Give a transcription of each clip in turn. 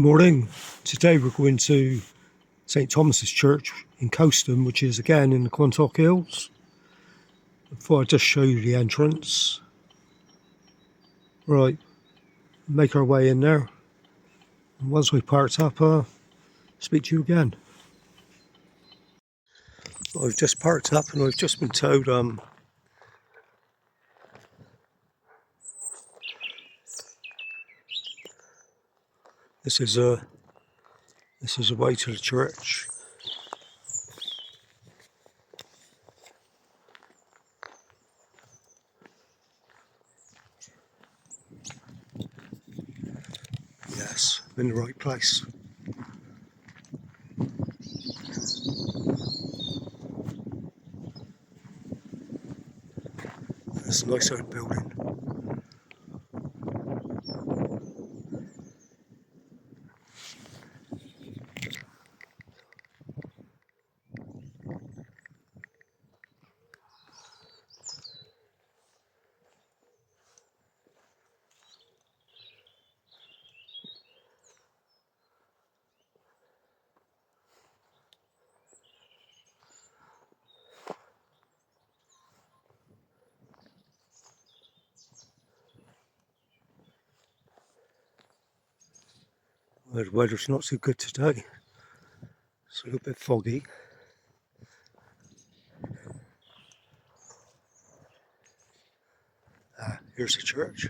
Good morning. Today we're going to St Thomas's Church in Cothelstone, which is again in the Quantock Hills. Before I just show you the entrance. Right, make our way in there. And once we parked up, speak to you again. I've just parked up and I've just been told this is a way to the church. Yes, I'm in the right place. It's a nice old building. Well, the weather's not so good today. It's a little bit foggy. Here's the church.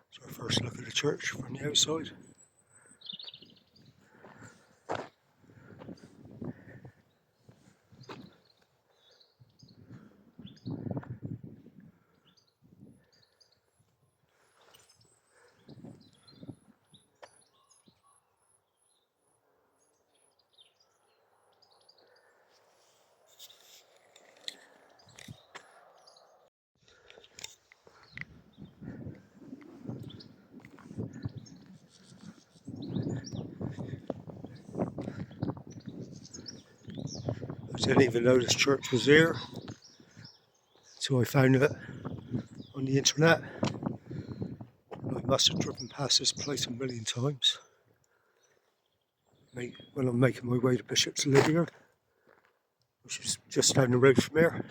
So our first look at the church from the outside. I didn't even know this church was here until I found it on the internet. I must have driven past this place a million times when I'm making my way to Bishop's Lydeard, which is just down the road from here.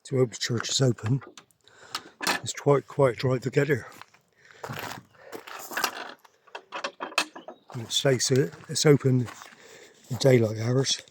So I hope the church is open. It's quite a drive to get here. And it states it's open in daylight hours.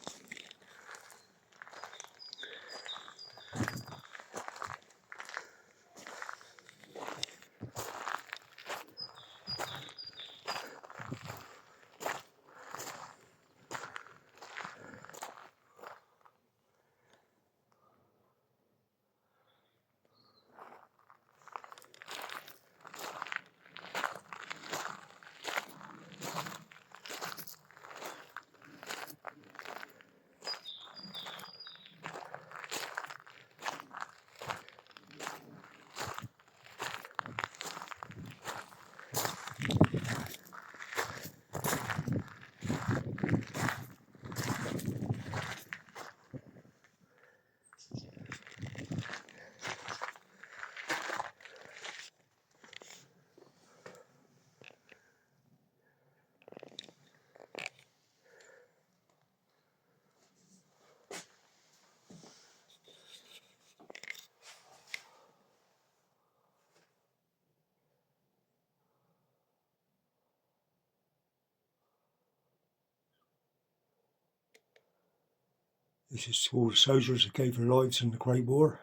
This is to all the soldiers that gave their lives in the Great War.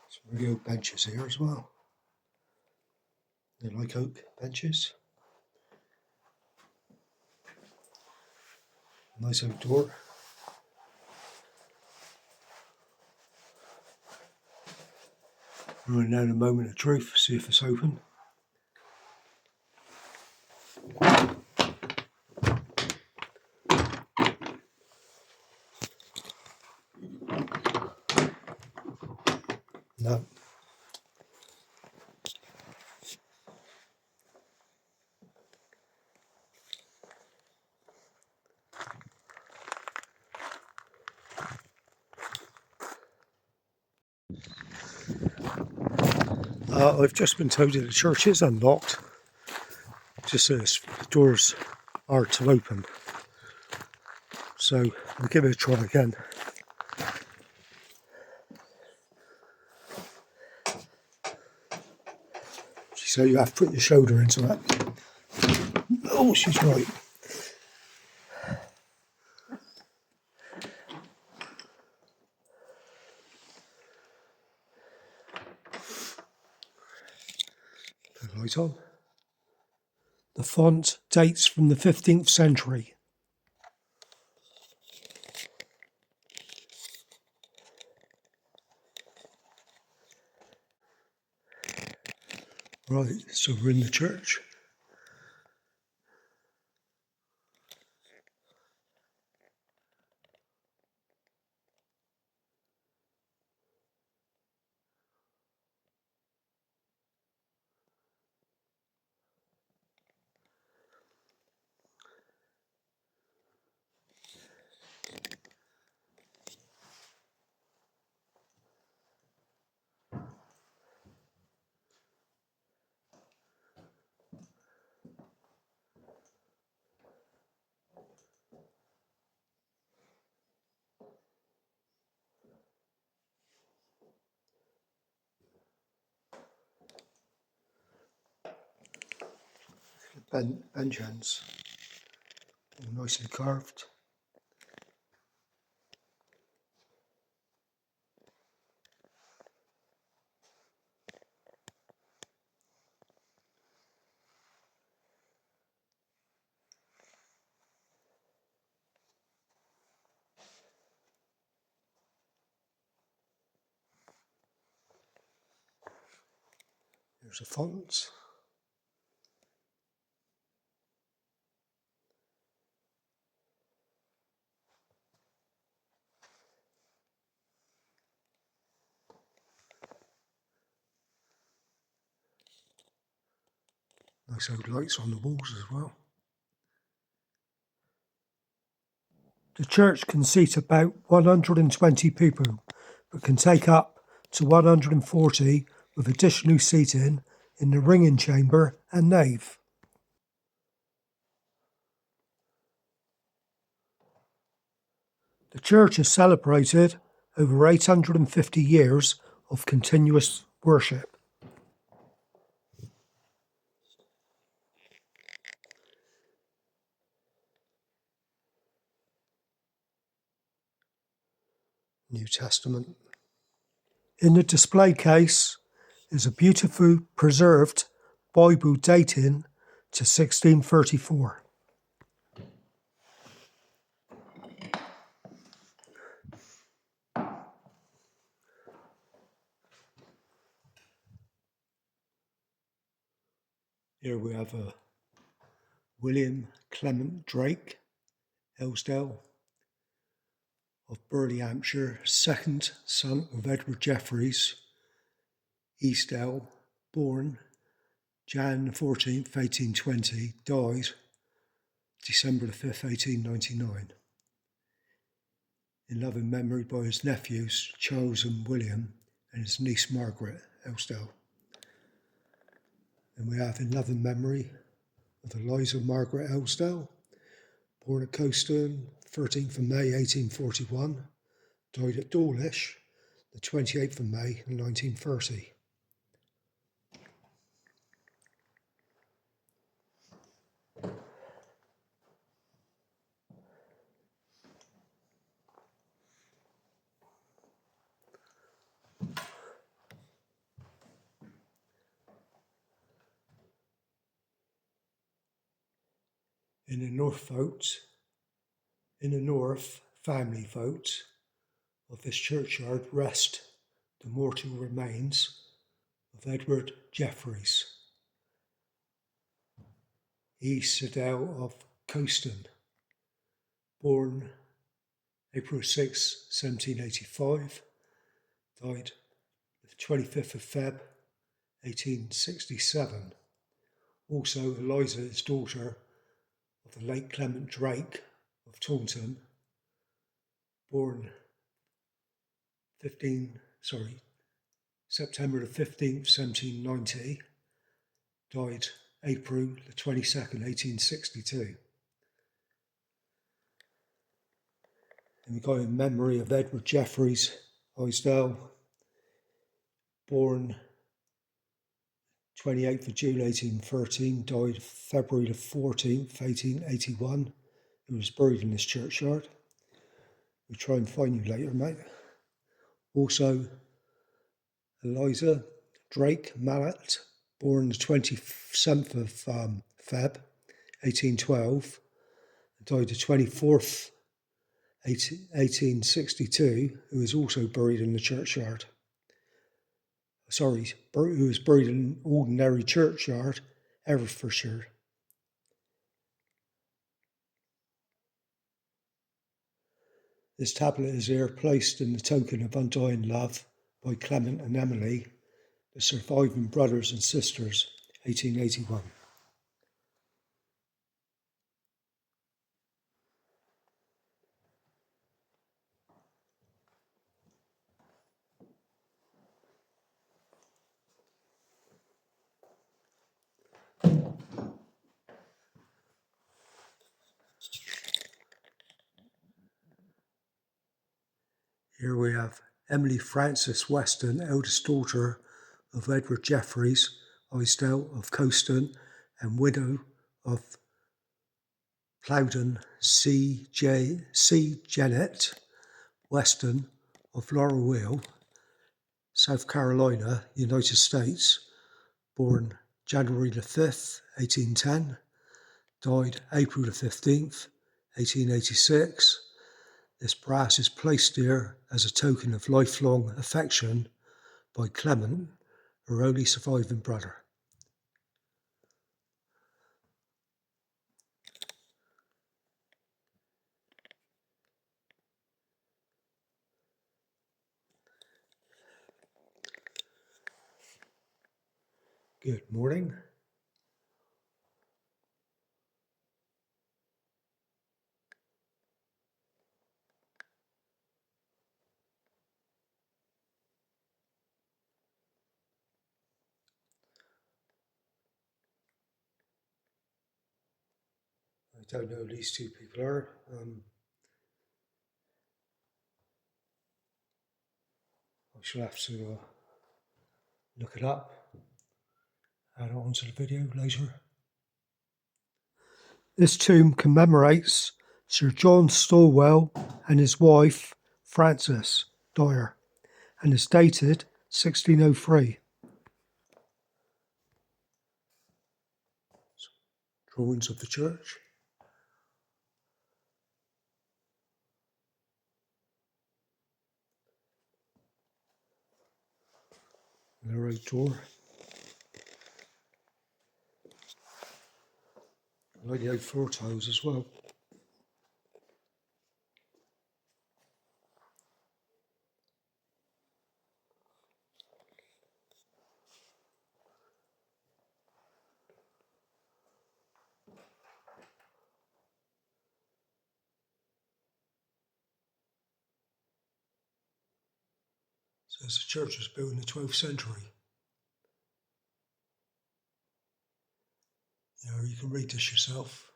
Some really oak benches here as well. They're like oak benches. Nice outdoor. Running down a moment of truth, see if it's open. No. I've just been told that the church is unlocked. Just says the doors are to open. So I'll give it a try again. She said you have to put your shoulder into that. Oh, she's right. Put the light on. The font dates from the 15th century. Right, so we're in the church. Bench ends, all nicely carved. There's the fonts. Nice old lights on the walls as well. The church can seat about 120 people, but can take up to 140 with additional seating in the ringing chamber and nave. The church has celebrated over 850 years of continuous worship. New Testament. In the display case is a beautiful preserved Bible dating to 1634. Here we have a William Clement Drake, Esdailes, of Burley, Hampshire, second son of Edward Jeffreys, Esdailes, born Jan 14th, 1820, died December 5th, 1899. In loving memory by his nephews Charles and William and his niece Margaret Esdailes. And we have in loving memory of Eliza Margaret Esdailes, born at Cothelstone, 13th of May 1841, died at Dawlish, the 28th of May 1930. In the north vault, In the north, family vault of this churchyard rest the mortal remains of Edward Jeffreys, Esdailes of Cothelstone, born April 6, 1785, died the 25th of Feb, 1867. Also, Eliza is daughter of the late Clement Drake of Taunton, born September the 15th, 1790, died April the 22nd, 1862. And we got in memory of Edward Jeffreys, Esdailes, born 28th of June 1813, died February the 14th, 1881. He was buried in this churchyard. We'll try and find you later, mate. Also, Eliza Drake Mallet, born the 27th of Feb, 1812, died the 24th, 1862, who is also buried in the churchyard. Who was buried in an ordinary churchyard, Herefordshire. This tablet is here placed in the token of undying love by Clement and Emily, the surviving brothers and sisters, 1881. Here we have Emily Frances Weston, eldest daughter of Edward Jeffreys, Esdailes of Cothelstone, and widow of Plowden C. Jennett Weston of Laurel, South Carolina, United States, born January the 5th, 1810, died April the 15th, 1886. This brass is placed here as a token of lifelong affection by Clement, her only surviving brother. Good morning. I don't know who these two people are. I shall have to look it up, add it onto the video later. This tomb commemorates Sir John Stawell and his wife, Frances Dyer, and is dated 1603. Drawings of the church. The right door. I like the out floor tiles as well. Says the church was built in the 12th century. You can read this yourself.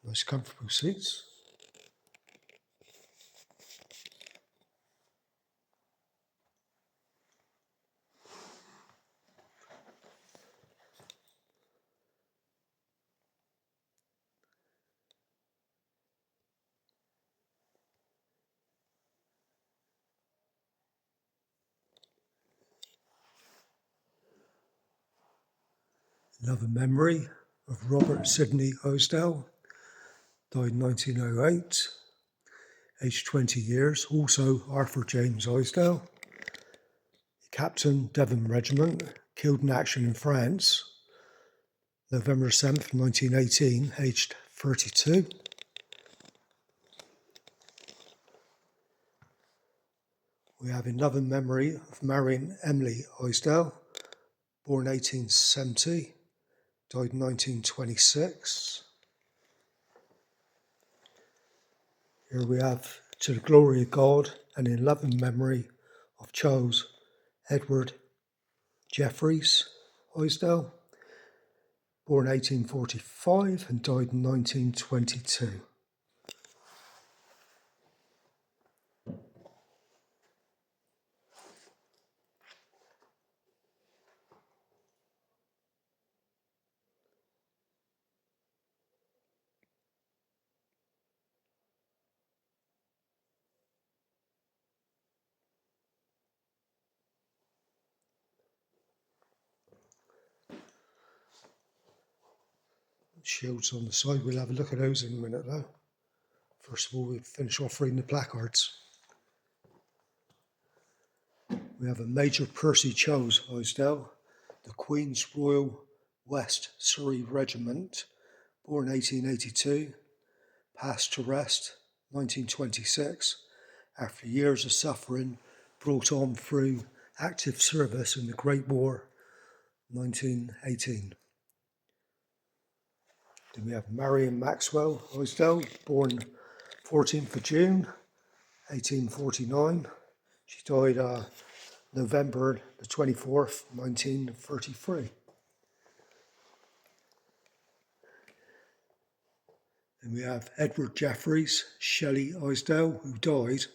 Nice comfortable seats. Another memory of Robert Sidney Esdailes, died in 1908, aged 20 years. Also Arthur James Esdailes, Captain Devon Regiment, killed in action in France, November 7th, 1918, aged 32. We have another memory of Marion Emily Esdailes, born 1870, died in 1926. Here we have To the Glory of God, and in loving memory of Charles Edward Jeffreys Esdailes, born 1845 and died in 1922. Shields on the side, we'll have a look at those in a minute though. First of all, we'll finish off reading the placards. We have a Major Percy Charles Esdailes, the Queen's Royal West Surrey Regiment, born 1882, passed to rest 1926, after years of suffering brought on through active service in the Great War, 1918. Then we have Marion Maxwell Esdailes, born 14th of June, 1849. She died November the 24th, 1933. Then we have Edward Jeffreys Shelley Esdailes, who died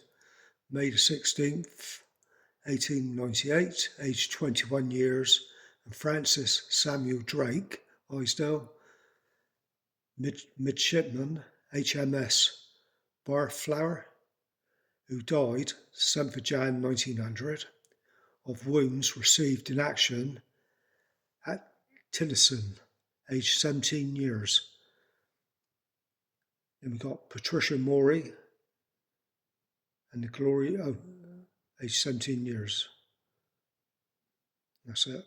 May the 16th, 1898, aged 21 years, and Francis Samuel Drake Esdailes, midshipman, HMS Barflower, who died 7th of Jan 1900, of wounds received in action at Tillison, aged 17 years. Then we've got Patricia Morey and the Glory, aged 17 years. That's it.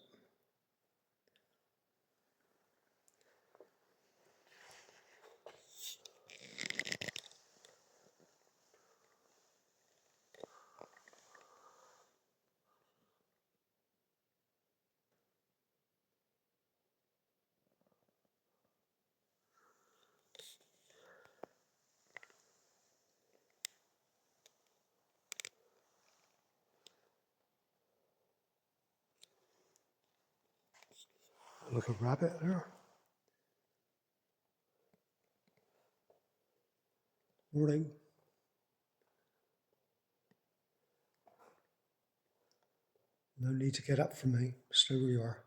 Look, a rabbit there. Morning. No need to get up for me. Stay where you are.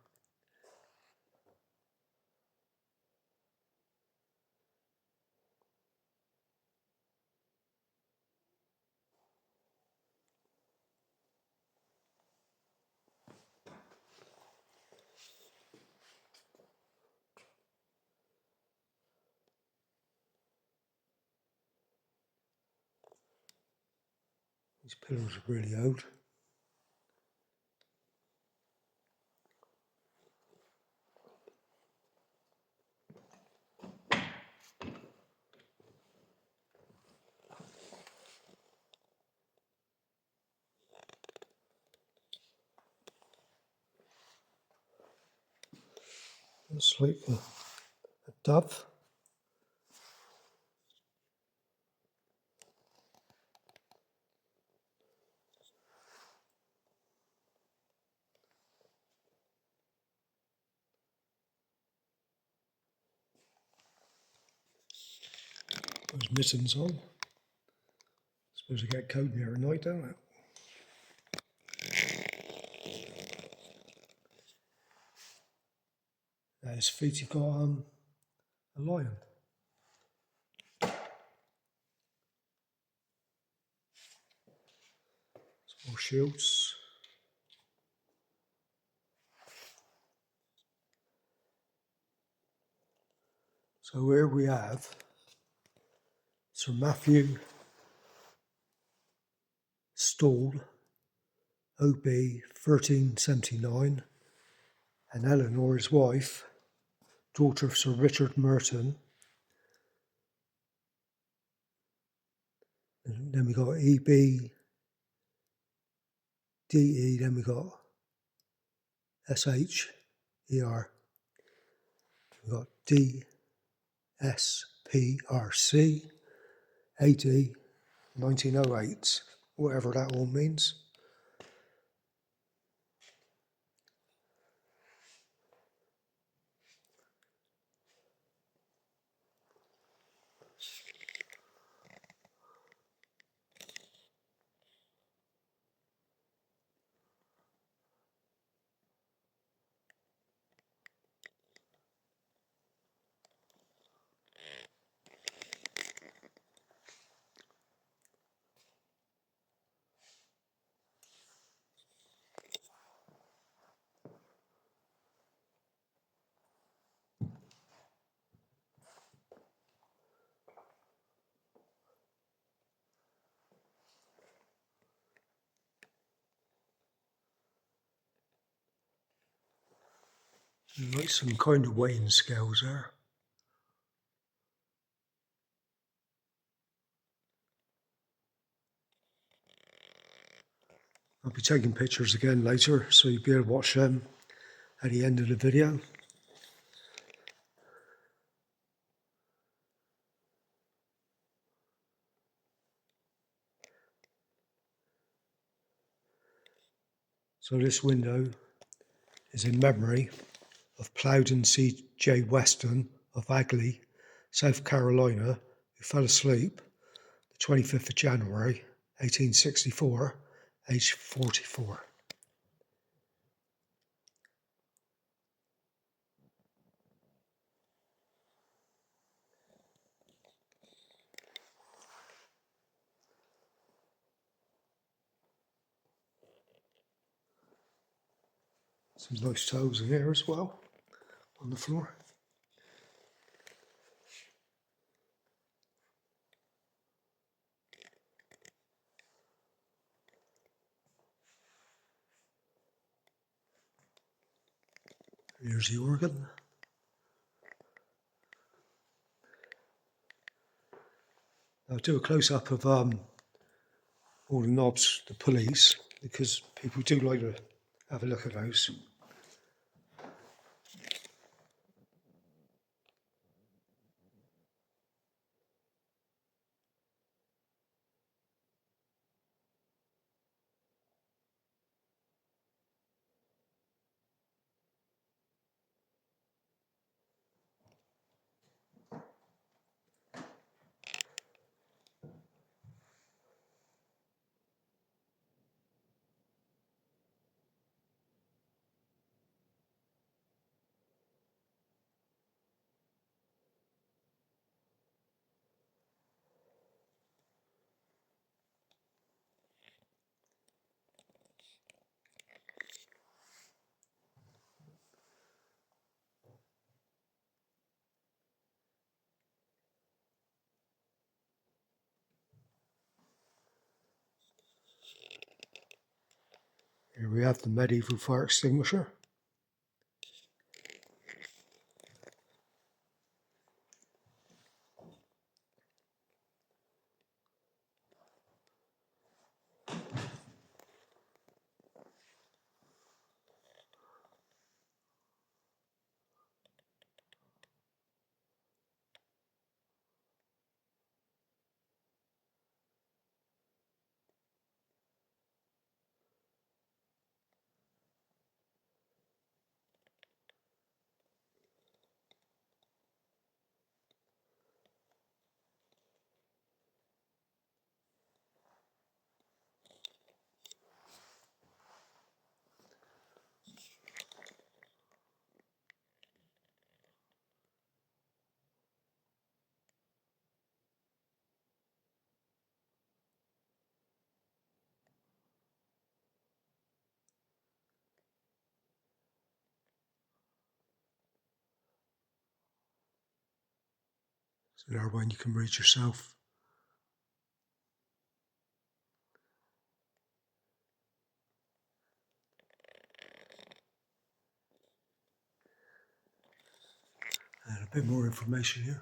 These pillows are really old. It's like a dove. Those mittens on. Suppose I get cold here at night, don't I? At his feet, you've got a lion. Some more shields. So here we have Sir Matthew de Stawell, OB 1379, and Eleanor, his wife, daughter of Sir Richard Merton. And then we got EB, DE, then we got SHER. We got DSPRC, AD 1908, whatever that all means. Like some kind of weighing scales there. I'll be taking pictures again later, so you'll be able to watch them at the end of the video. So this window is in memory of Plowden C.J. Weston of Agley, South Carolina, who fell asleep the 25th of January 1864, aged 44. Some nice tiles in here as well, on the floor. Here's the organ. I'll do a close-up of all the knobs, the pulleys, because people do like to have a look at those. Here we have the medieval fire extinguisher. It's another one you can read yourself. And a bit more information here.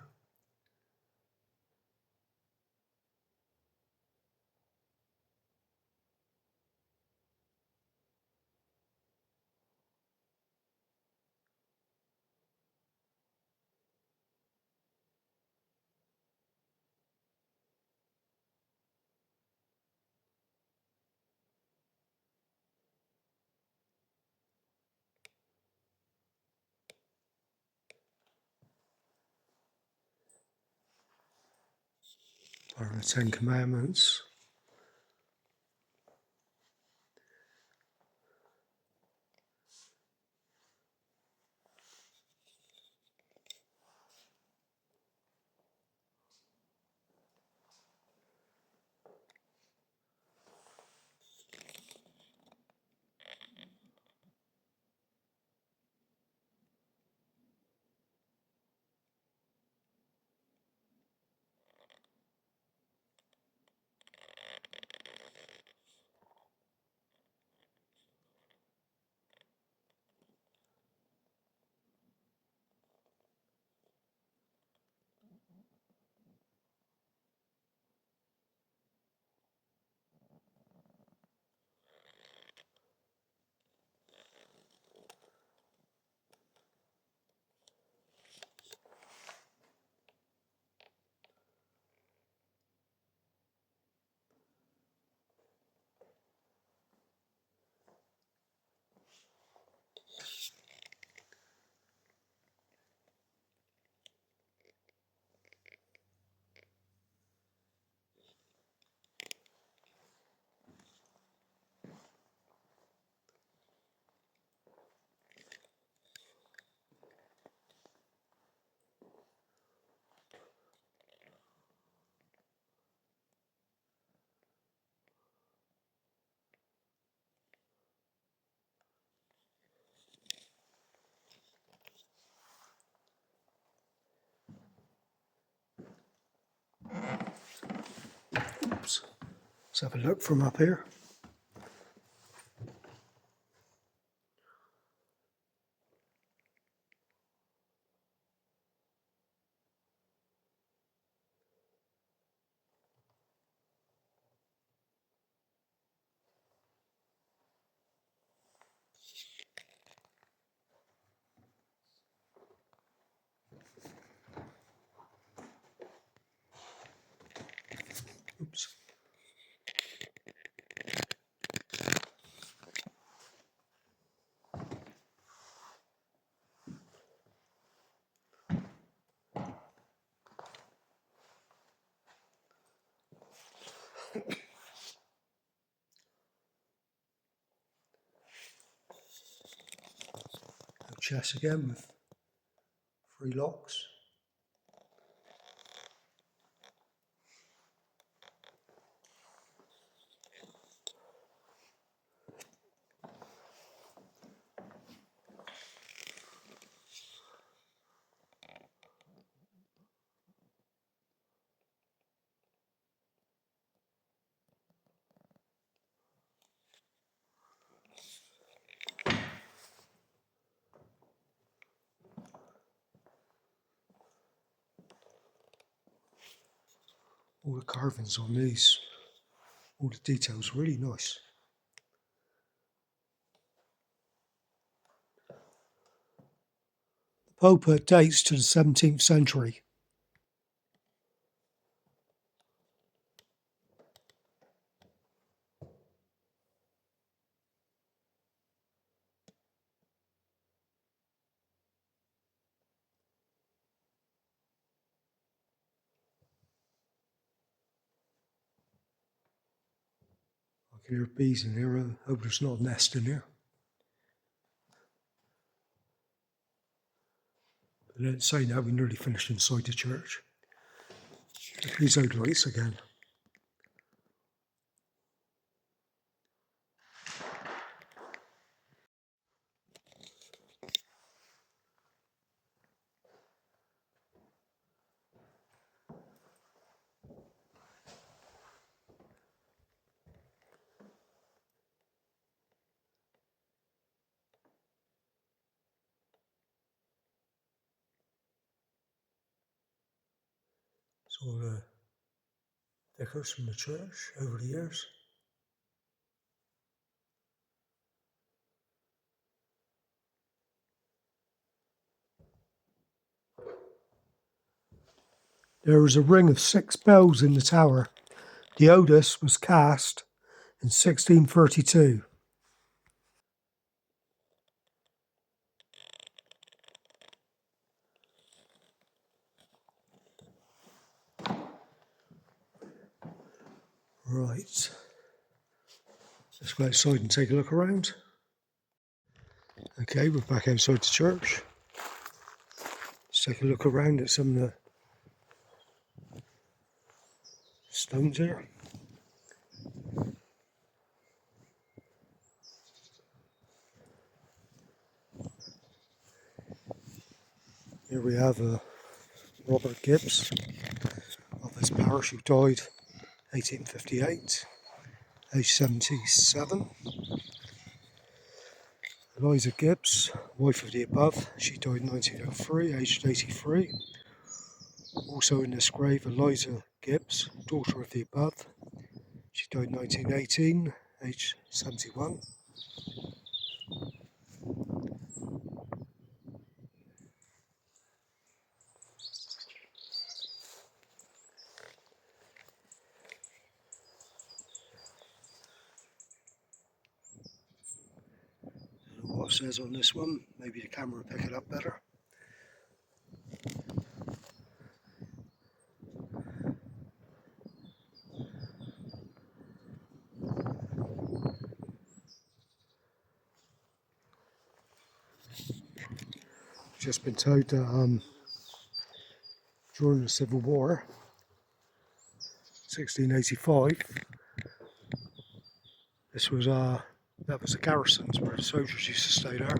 Part of the Ten Commandments. Oops. Let's have a look from up here. Oops. A chest again with 3 locks. All the carvings on these, all the details, really nice. The pulpit dates to the 17th century. I can hear bees in here. I hope there's not a nest in here. But then saying that, we nearly finished inside the church. These old lights again. It's all the vicars from the church over the years. There is a ring of 6 bells in the tower. The oldest was cast in 1632. Right, let's go outside and take a look around. Okay, we're back outside the church. Let's take a look around at some of the stones here. Here we have Robert Gibbs of his parish, who died 1858, age 77. Eliza Gibbs, wife of the above, she died in 1903, aged 83. Also in this grave, Eliza Gibbs, daughter of the above, she died in 1918, aged 71. I don't know what it says on this one, maybe the camera will pick it up better. Just been told that during the Civil War, 1685, this was that was the garrisons where the soldiers used to stay there.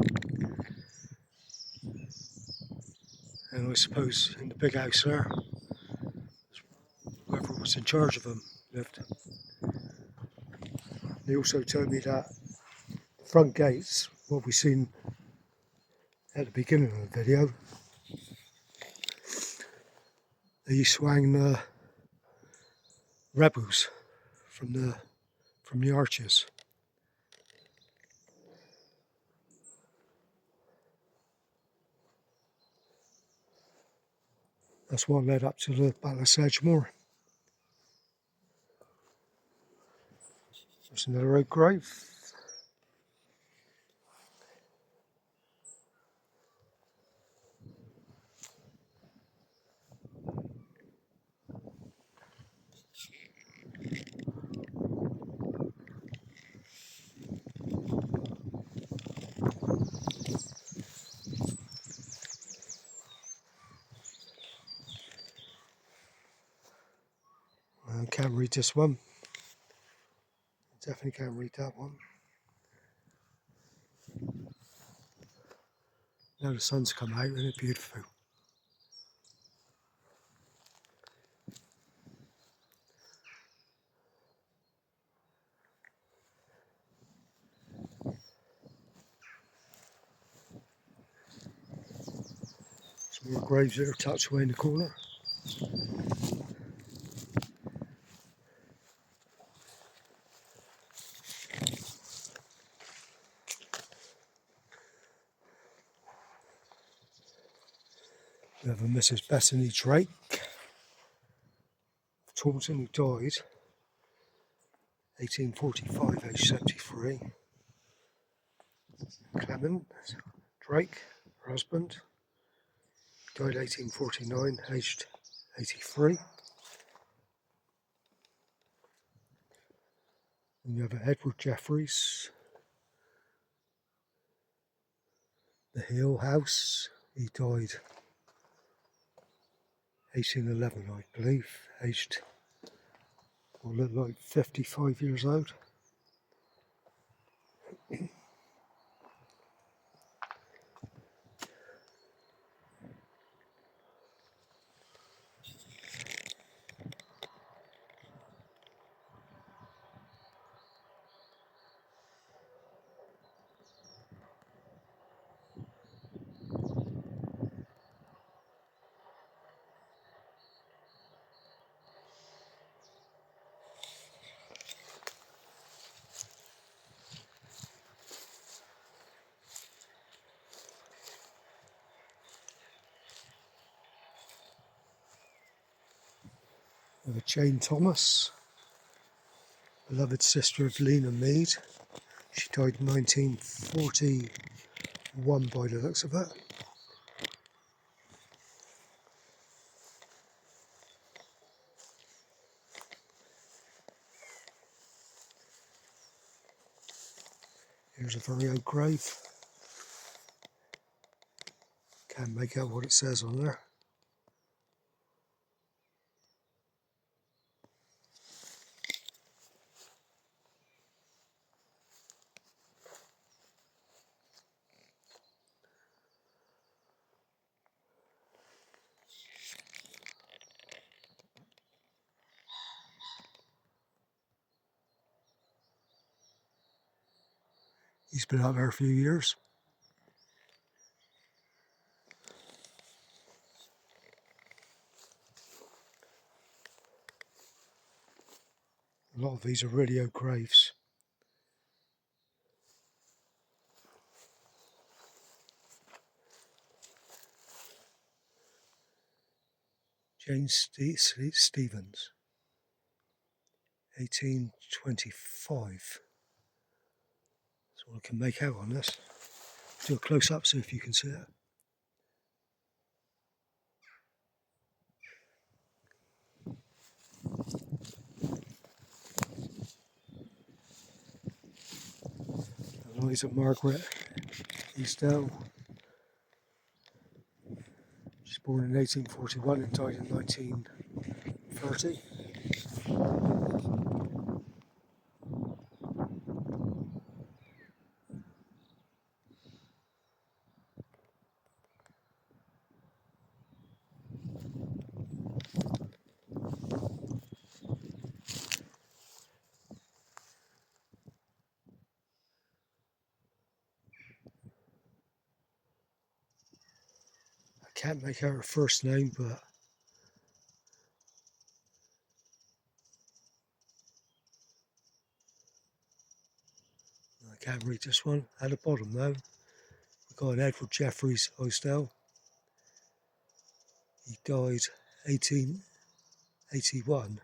And I suppose in the big house there, whoever was in charge of them lived. They also told me that the front gates, what we seen at the beginning of the video, they used to hang the rebels from the arches. That's what led up to the Battle of Sedgemoor. There's another oak grave. I can't read this one. Definitely can't read that one. Now the sun's come out and it's beautiful. Some more graves that are tucked away in the corner. We have a Mrs. Bethany Drake, Taunton, who died 1845, aged 73. Clement Drake, her husband, died 1849, aged 83. And we have Edward Jeffreys, the Hill House, he died 1811, I believe, aged, will look like 55 years old. We have a Jane Thomas, beloved sister of Lena Mead. She died in 1941 by the looks of it. Here's a very old grave. Can't make out what it says on there. He's been out there a few years. A lot of these are really old graves. Jane Stevens, 1825. That's all I can make out on this. Do a close up, see if you can see it. Eliza Margaret Esdailes. She's born in 1841 and died in 1930. I can't make out her first name, but I can't read this one. At the bottom though, we've got an Edward Jeffreys Esdailes. He died 1881.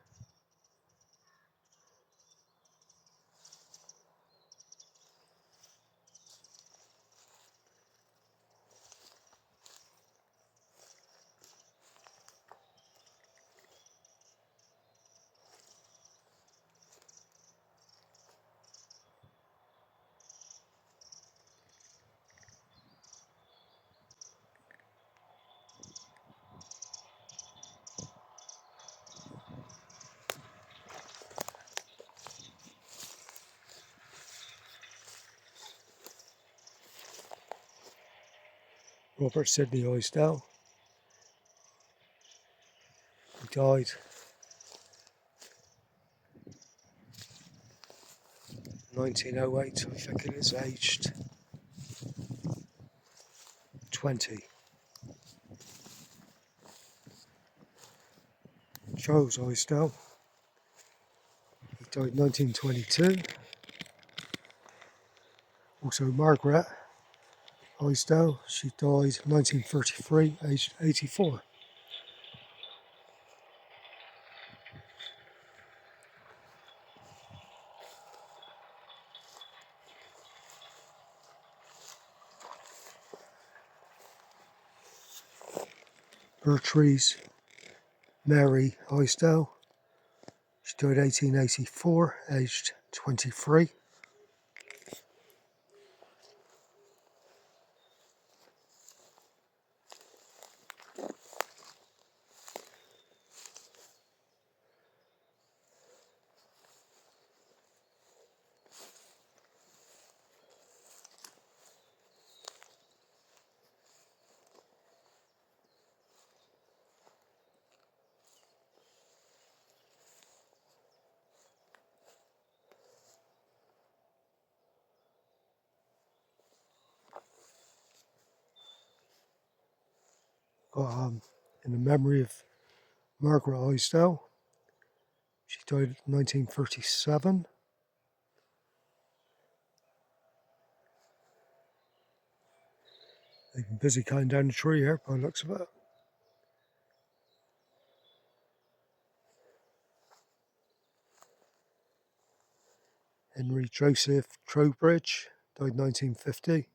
Robert Sidney Esdailes. He died 1908, I think it is, aged 20. Charles Esdailes. He died 1922. Also Margaret Esdailes. She died 1933, aged 84. Bertries Mary Esdailes. She died 1884, aged 23. Got in the memory of Margaret Esdailes. She died in 1937. They've been busy cutting down the tree here by the looks of it. Henry Joseph Trowbridge, died 1950.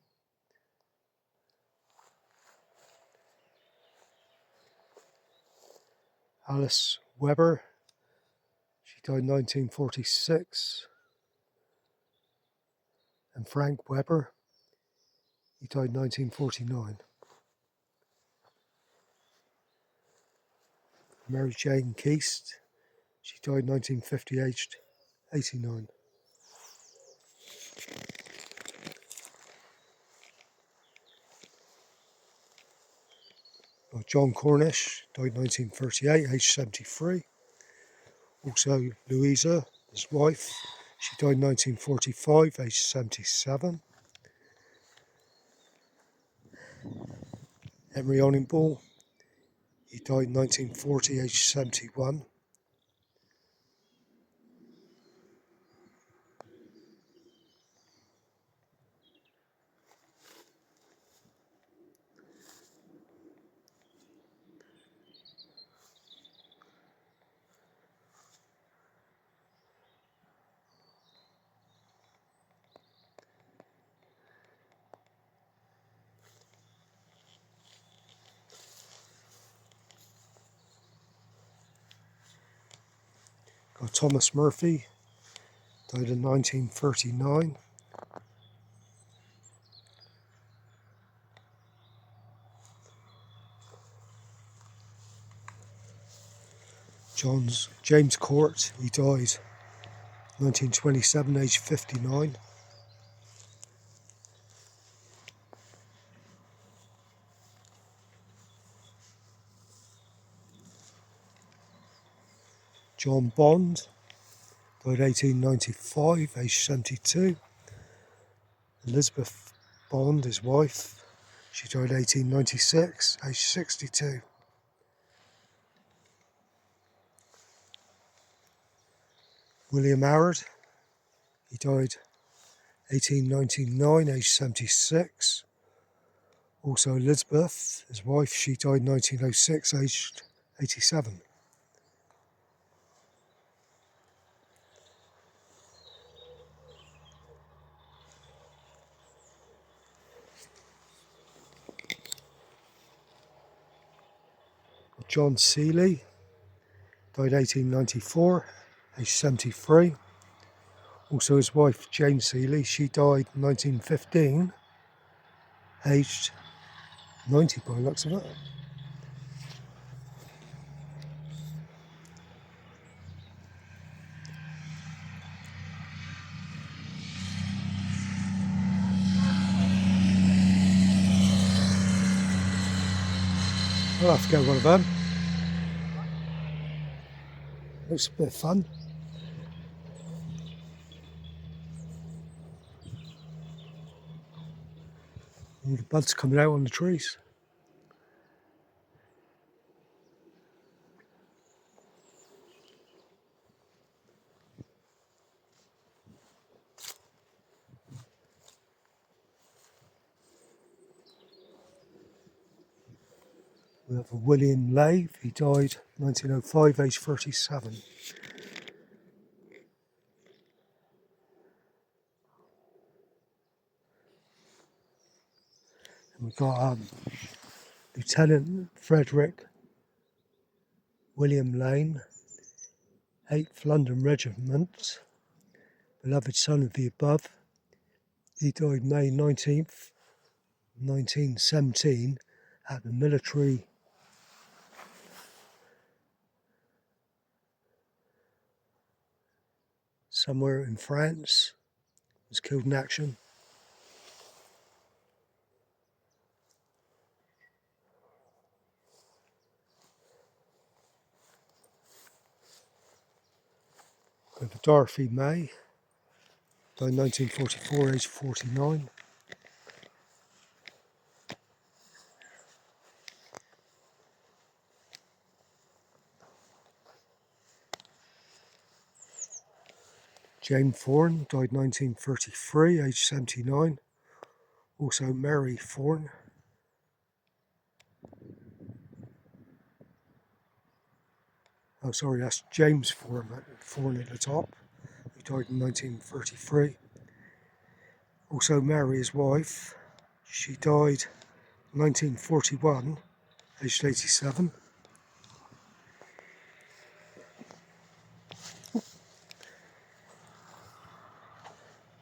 Alice Webber, she died 1946. And Frank Webber, he died 1949. Mary Jane Keast, she died 1950, aged 89. John Cornish, died 1938, aged 73. Also Louisa, his wife, she died 1945, aged 77. Henry Oningbull, he died 1940, aged 71. Got Thomas Murphy, died in 1939. James Court, he died 1927, aged 59. John Bond, died 1895, aged 72. Elizabeth Bond, his wife, she died 1896, aged 62. William Howard, he died 1899, aged 76. Also Elizabeth, his wife, she died 1906, aged 87. John Seeley, died 1894, aged 73. Also his wife, Jane Seeley, she died 1915, aged 90 by the looks of it. I'll have to get one of them. Looks a bit of fun. All the buds coming out on the trees. We have a William Lave, he died 1905, aged 37. And we've got Lieutenant Frederick William Lane, 8th London Regiment, beloved son of the above. He died May 19th, 1917 at the military somewhere in France. Was killed in action. Got Dorothy May, died 1944, aged 49. Jane Thorne, died 1933, aged 79. Also Mary Thorne. Oh sorry, that's James Thorne at the top, who died in 1933. Also Mary, his wife, she died in 1941, aged 87.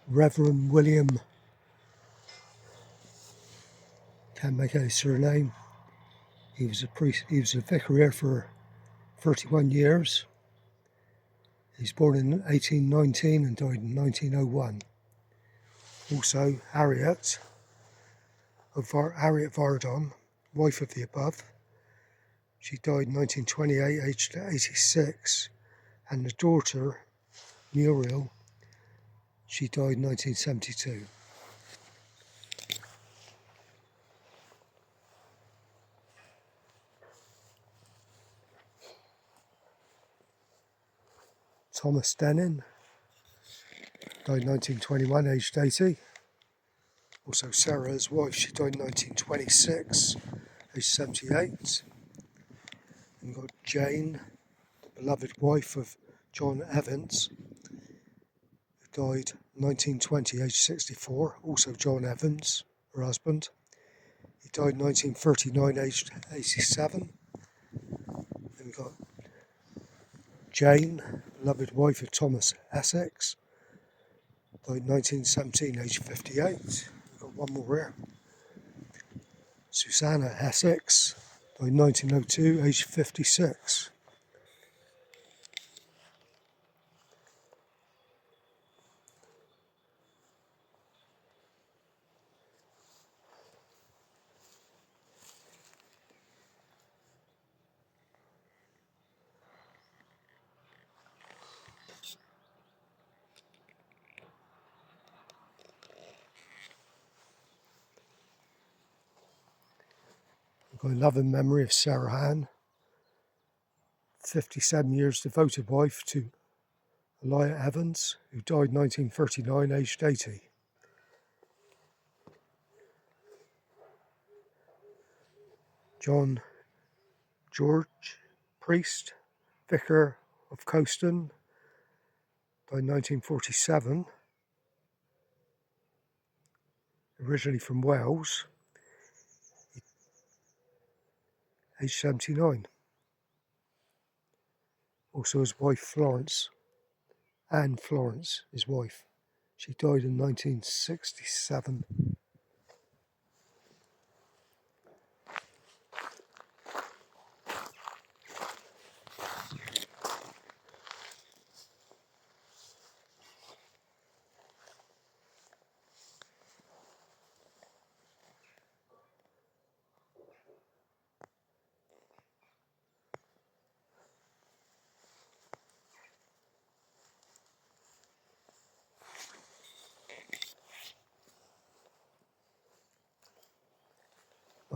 Reverend William, can't make out his surname. He was a priest. He was a vicar here for 31 years. He was born in 1819 and died in 1901. Also Harriet Vardon, wife of the above. She died in 1928, aged 86, and the daughter, Muriel, she died in 1972. Thomas Dennin, died in 1921, aged 80. Also Sarah, his wife, she died in 1926, aged 78. And we've got Jane, the beloved wife of John Evans, who died in 1920, aged 64. Also John Evans, her husband. He died in 1939, aged 87. Then we've got Jane, beloved wife of Thomas Essex, died in 1917, aged 58. We've got one more here. Susanna Essex, died in 1902, aged 56. We've got a loving memory of Sarah Ann, 57 years devoted wife to Elijah Evans, who died in 1939, aged 80. John George, priest, vicar of Cothelstone, died in 1947, originally from Wales, aged 79. Also his wife Florence, Anne Florence, his wife, she died in 1967.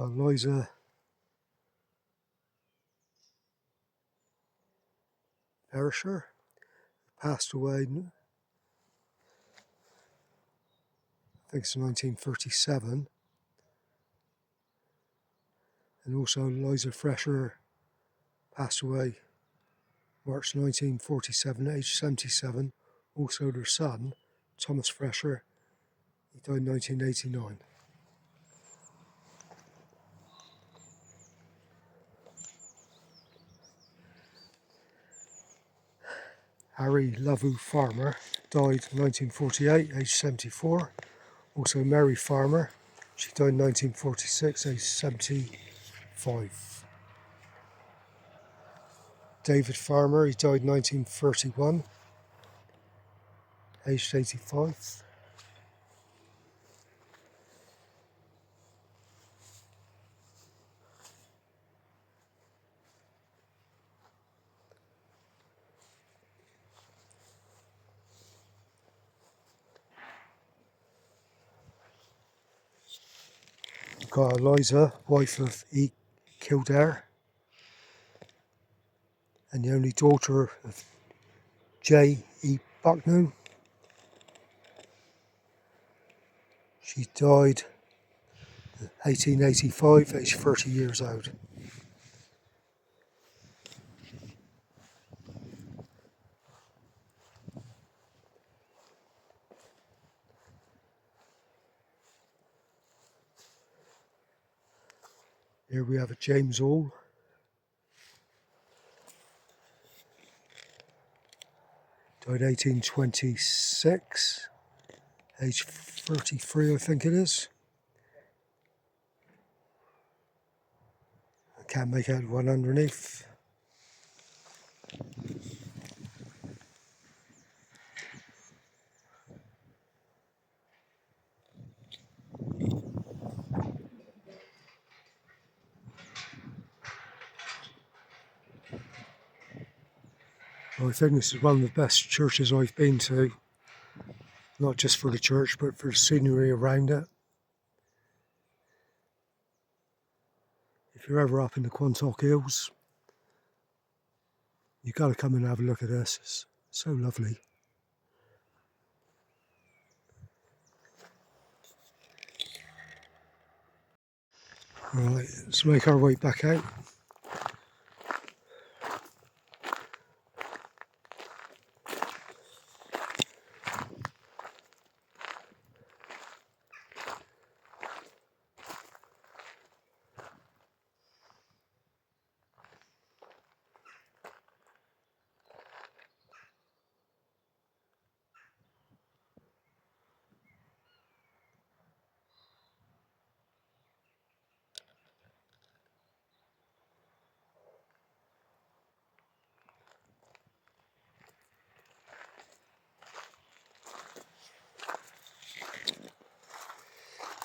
Eliza Perisher passed away, I think it's 1937, and also Eliza Fresher passed away March 1947, aged 77. Also their son, Thomas Fresher, he died in 1989. Harry Lovell Farmer died in 1948, aged 74. Also Mary Farmer, she died in 1946, aged 75. David Farmer, he died in 1931, aged 85. We've got Eliza, wife of E. Kildare, and the only daughter of J. E. Bucknell. She died in 1885, aged 30 years old. Here we have a James Hall. Died 1826, age 33 I think it is. I can't make out one underneath. I think this is one of the best churches I've been to, not just for the church but for the scenery around it. If you're ever up in the Quantock Hills, you've got to come and have a look at this. It's so lovely. Right, let's make our way back out.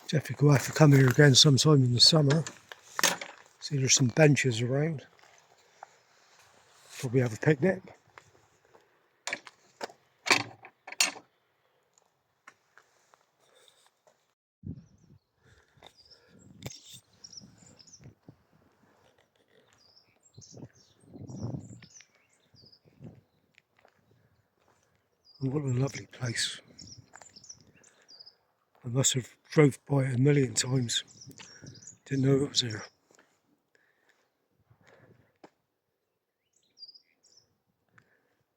Definitely have to come here again sometime in the summer. See, there's some benches around. Probably have a picnic. And what a lovely place. I must have drove by it a million times. Didn't know it was here.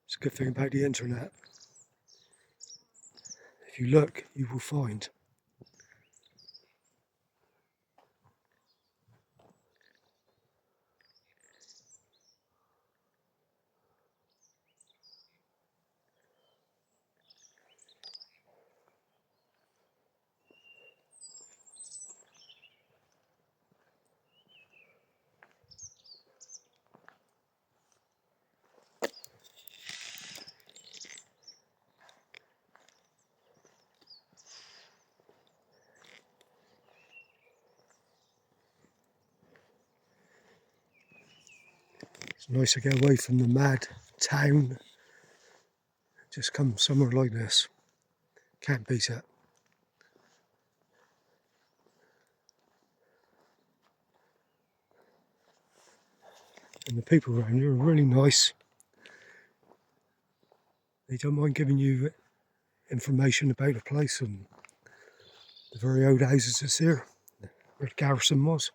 It's a good thing about the internet. If you look, you will find. It's nice to get away from the mad town. Just come somewhere like this. Can't beat it. And the people around here are really nice. They don't mind giving you information about the place and the very old houses that's here, where the garrison was.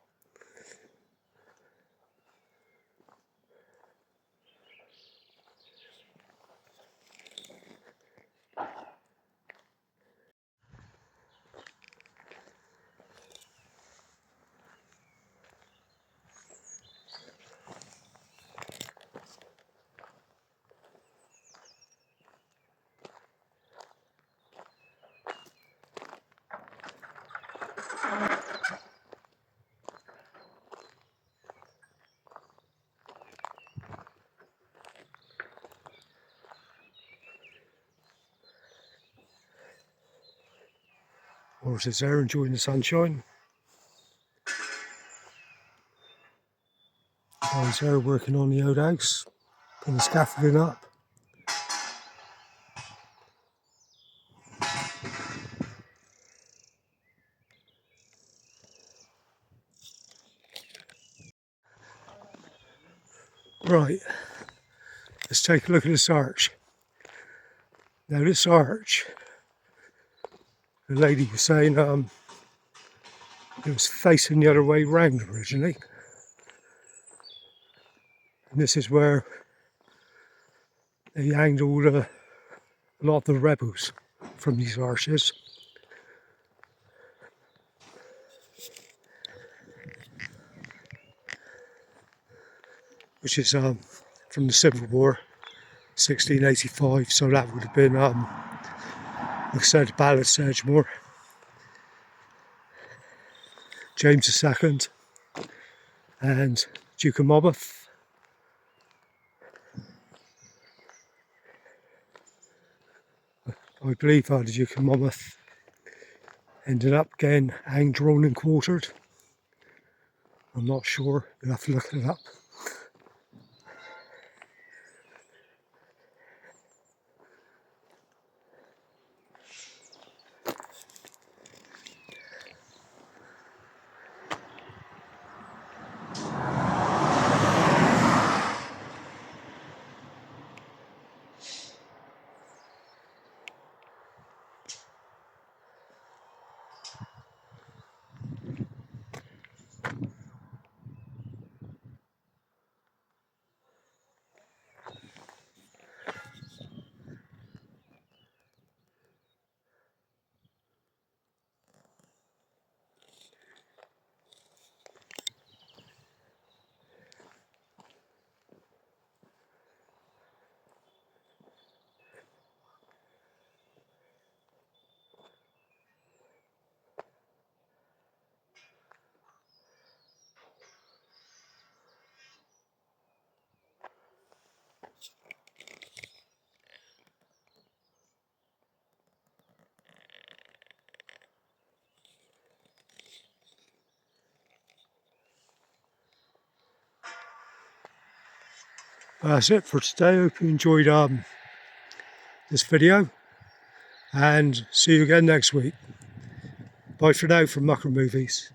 Horses there enjoying the sunshine. Guys there working on the old house, putting the scaffolding up. Right, let's take a look at this arch. Now this arch, the lady was saying it was facing the other way round originally. And this is where they hanged a lot of the rebels from these arches. which is from the Civil War, 1685. So that would have been, like I said, Ballad Sedgemoor, James II, and Duke of Monmouth. I believe the Duke of Monmouth ended up getting hanged, drawn and quartered. I'm not sure, you'll have to look it up. That's it for today. Hope you enjoyed this video, and see you again next week. Bye for now from Mucker Movies.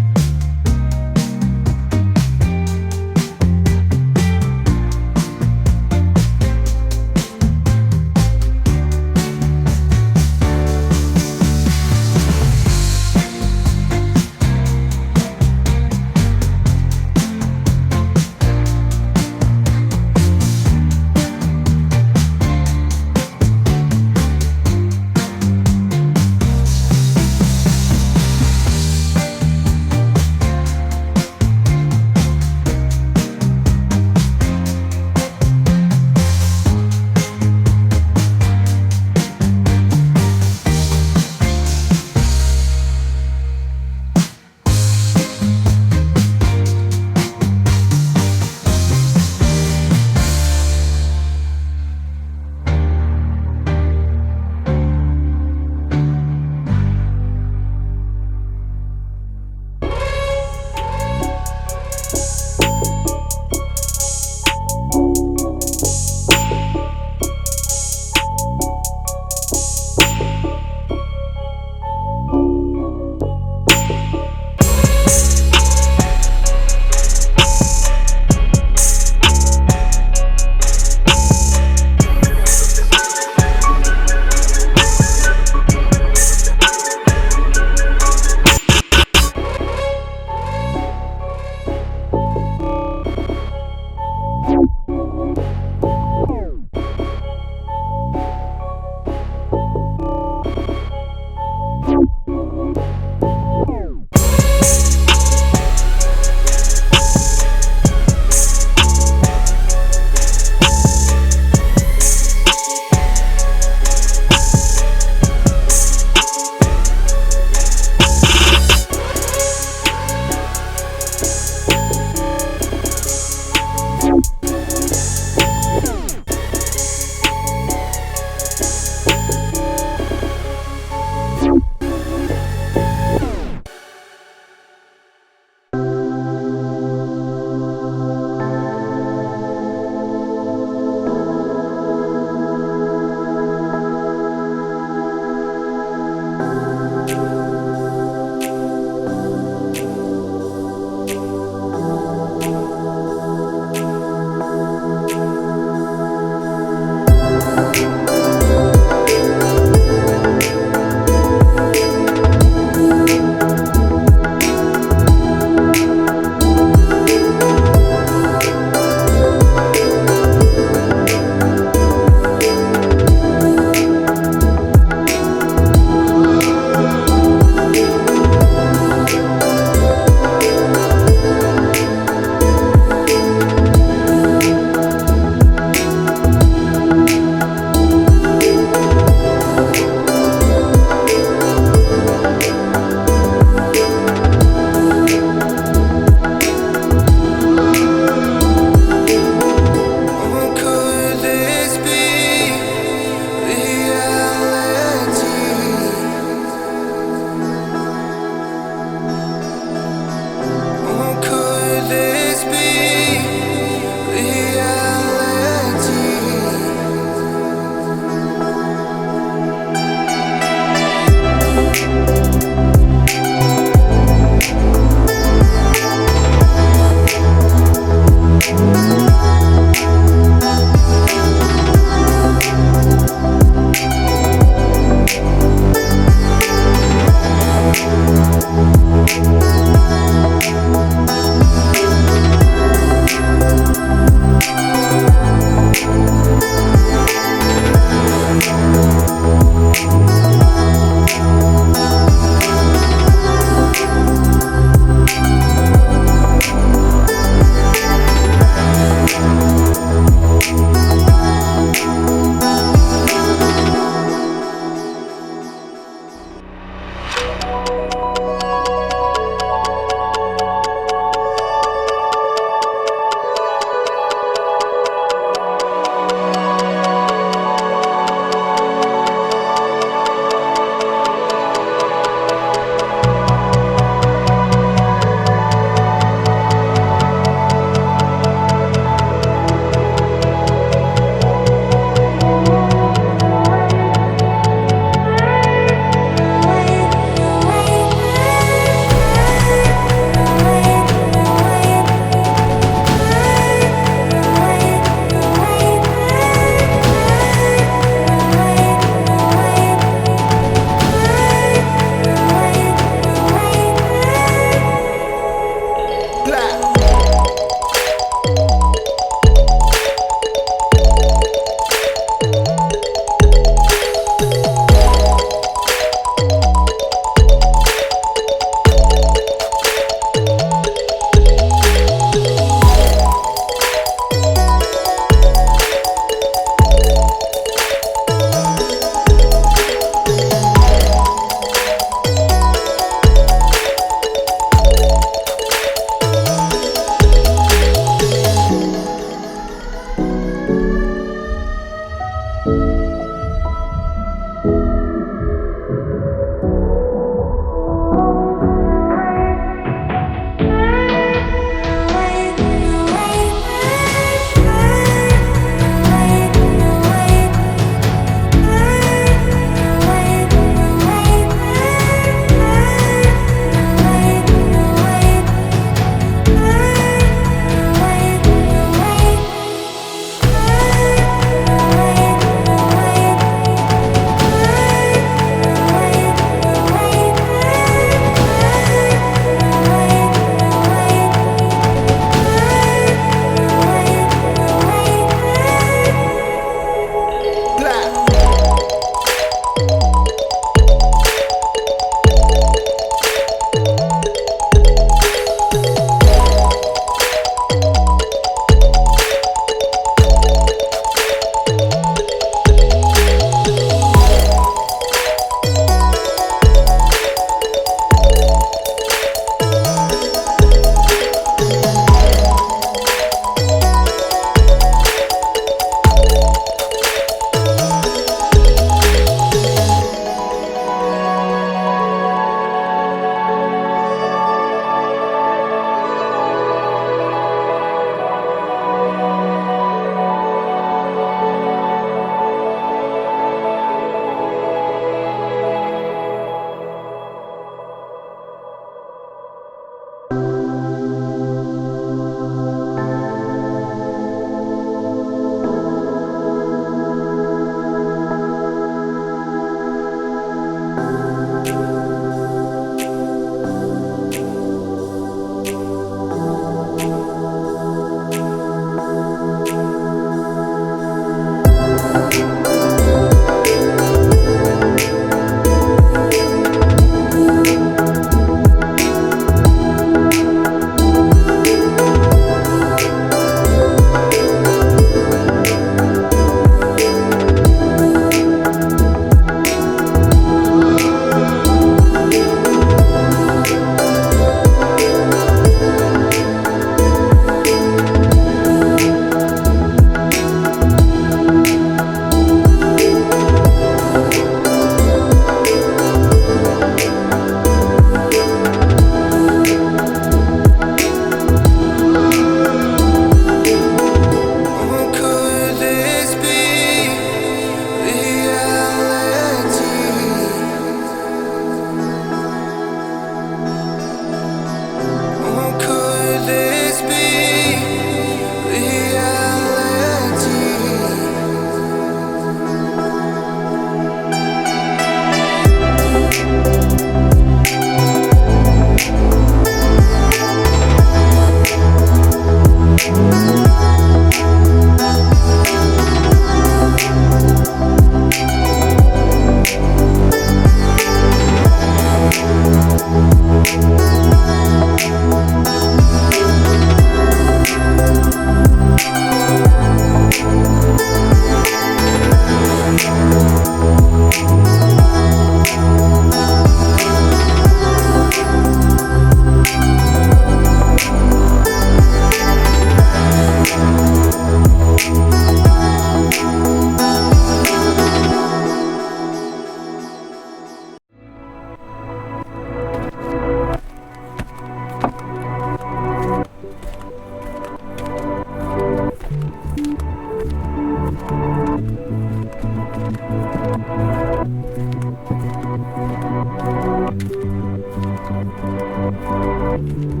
Bye.